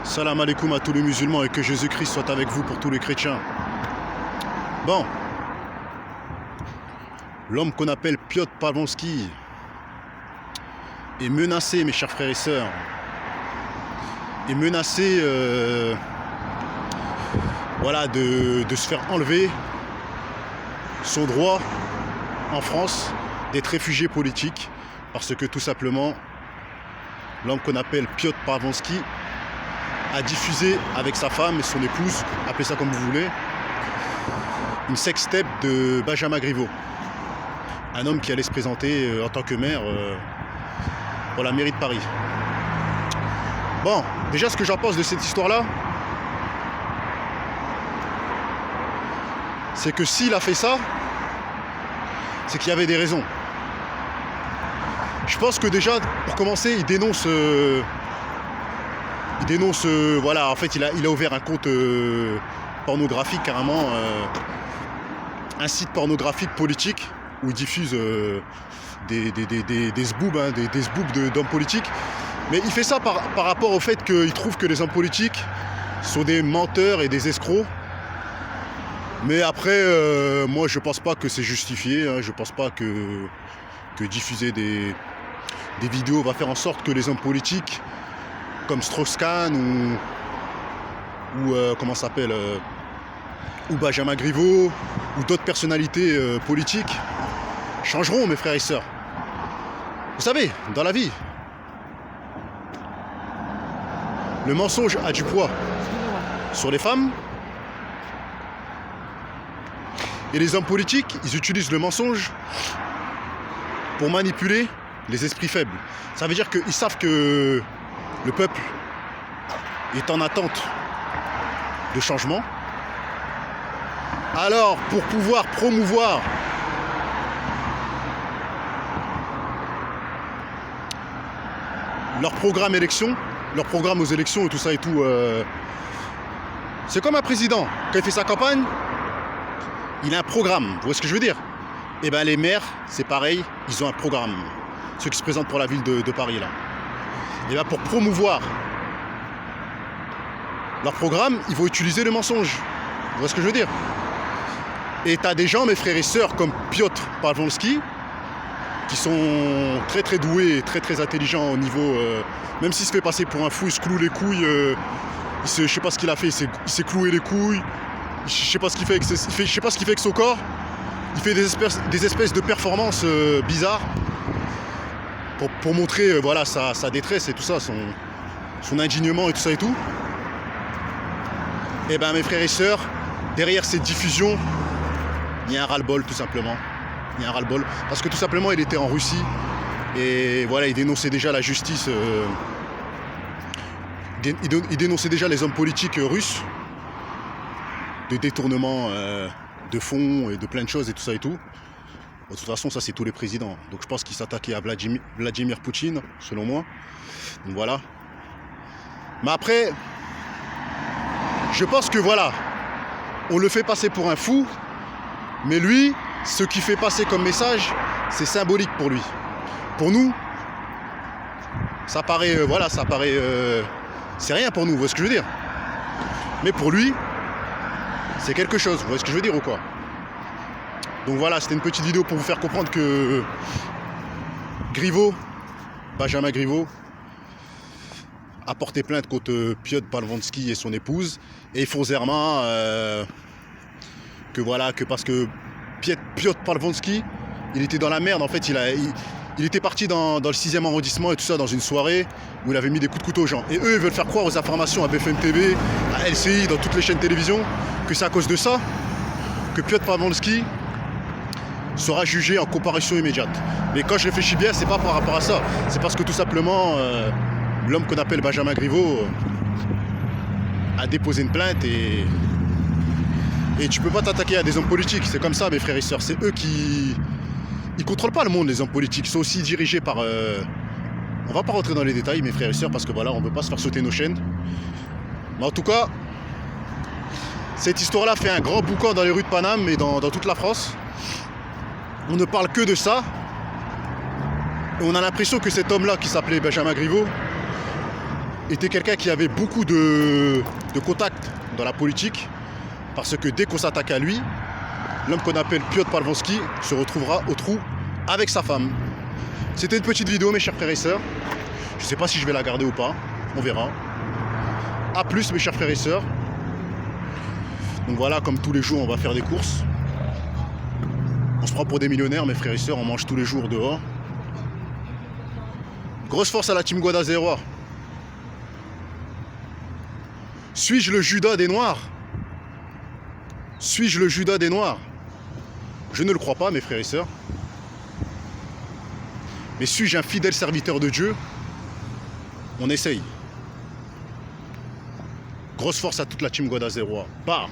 Salam alaikum à tous les musulmans et que Jésus-Christ soit avec vous pour tous les chrétiens. Bon, l'homme qu'on appelle Piotr Pawlowski est menacé, mes chers frères et sœurs. Est menacé de se faire enlever son droit en France d'être réfugié politique parce que tout simplement l'homme qu'on appelle Piotr Pawlowski a diffusé avec sa femme et son épouse, appelez ça comme vous voulez, une sextape de Benjamin Griveaux, un homme qui allait se présenter en tant que maire pour la mairie de Paris. Bon, déjà ce que j'en pense de cette histoire-là, c'est que s'il a fait ça, c'est qu'il y avait des raisons. Je pense que déjà, pour commencer, il dénonce, voilà, en fait, il a ouvert un compte pornographique carrément, un site pornographique politique où il diffuse des sboobs, hein, des sboobs d'hommes politiques. Mais il fait ça par rapport au fait qu'il trouve que les hommes politiques sont des menteurs et des escrocs. Mais après, moi, je pense pas que c'est justifié. Hein, je pense pas que diffuser des vidéos va faire en sorte que les hommes politiques comme Strauss-Kahn ou comment ça s'appelle ou Benjamin Griveaux ou d'autres personnalités politiques changeront, mes frères et sœurs. Vous savez, dans la vie, le mensonge a du poids sur les femmes et les hommes politiques, ils utilisent le mensonge pour manipuler les esprits faibles. Ça veut dire qu'ils savent que le peuple est en attente de changement. Alors, pour pouvoir promouvoir leur programme aux élections et tout ça et tout, c'est comme un président. Quand il fait sa campagne, il a un programme. Vous voyez ce que je veux dire? Et bien les maires, c'est pareil, ils ont un programme. Ceux qui se présentent pour la ville de Paris là. Et bien pour promouvoir leur programme, ils vont utiliser le mensonge. Vous voyez ce que je veux dire? Et tu as des gens, mes frères et sœurs, comme Piotr Pawlowski, qui sont très très doués, très très intelligents au niveau... même s'il se fait passer pour un fou, il se cloue les couilles. Je sais pas ce qu'il a fait, il s'est cloué les couilles. Je sais pas ce qu'il fait avec son corps. Il fait des espèces de performances bizarres pour montrer voilà, sa détresse et tout ça, son indignement et tout ça et tout. Et ben mes frères et sœurs, derrière cette diffusion, il y a un ras-le-bol tout simplement. Il y a un ras-le-bol parce que tout simplement il était en Russie et voilà, il dénonçait déjà la justice. Il dénonçait déjà les hommes politiques russes de détournement de fonds et de plein de choses et tout ça et tout. De toute façon, ça c'est tous les présidents. Donc je pense qu'il s'attaquait à Vladimir Poutine, selon moi. Donc voilà. Mais après, je pense que voilà, on le fait passer pour un fou, mais lui, ce qu'il fait passer comme message, c'est symbolique pour lui. Pour nous, ça paraît, c'est rien pour nous, vous voyez ce que je veux dire? Mais pour lui, c'est quelque chose, vous voyez ce que je veux dire ou quoi? Donc voilà, c'était une petite vidéo pour vous faire comprendre que Benjamin Griveaux, a porté plainte contre Piotr Pawlowski et son épouse. Et ils font zerma que parce que Piotr Pawlowski, il était dans la merde. En fait, il était parti dans le 6e arrondissement et tout ça, dans une soirée où il avait mis des coups de couteau aux gens. Et eux, ils veulent faire croire aux informations à BFM TV, à LCI, dans toutes les chaînes de télévision, que c'est à cause de ça que Piotr Pawlowski sera jugé en comparution immédiate. Mais quand je réfléchis bien, c'est pas par rapport à ça. C'est parce que tout simplement, l'homme qu'on appelle Benjamin Griveaux a déposé une plainte et tu peux pas t'attaquer à des hommes politiques. C'est comme ça, mes frères et sœurs. C'est eux qui... Ils contrôlent pas le monde, les hommes politiques. Ils sont aussi dirigés par... On va pas rentrer dans les détails, mes frères et sœurs, parce que voilà, on veut pas se faire sauter nos chaînes. Mais en tout cas, cette histoire-là fait un grand boucan dans les rues de Paname et dans toute la France. On ne parle que de ça. Et on a l'impression que cet homme-là, qui s'appelait Benjamin Griveaux, était quelqu'un qui avait beaucoup de contacts dans la politique, parce que dès qu'on s'attaque à lui, l'homme qu'on appelle Piotr Pawlowski se retrouvera au trou avec sa femme. C'était une petite vidéo, mes chers frères et sœurs. Je ne sais pas si je vais la garder ou pas, on verra. A plus, mes chers frères et sœurs. Donc voilà, comme tous les jours, on va faire des courses. On se prend pour des millionnaires, mes frères et sœurs, on mange tous les jours dehors. Grosse force à la team Guadalajara. Suis-je le Judas des Noirs? Suis-je le Judas des Noirs? Je ne le crois pas, mes frères et sœurs. Mais suis-je un fidèle serviteur de Dieu? On essaye. Grosse force à toute la team Guadalajara. Bah.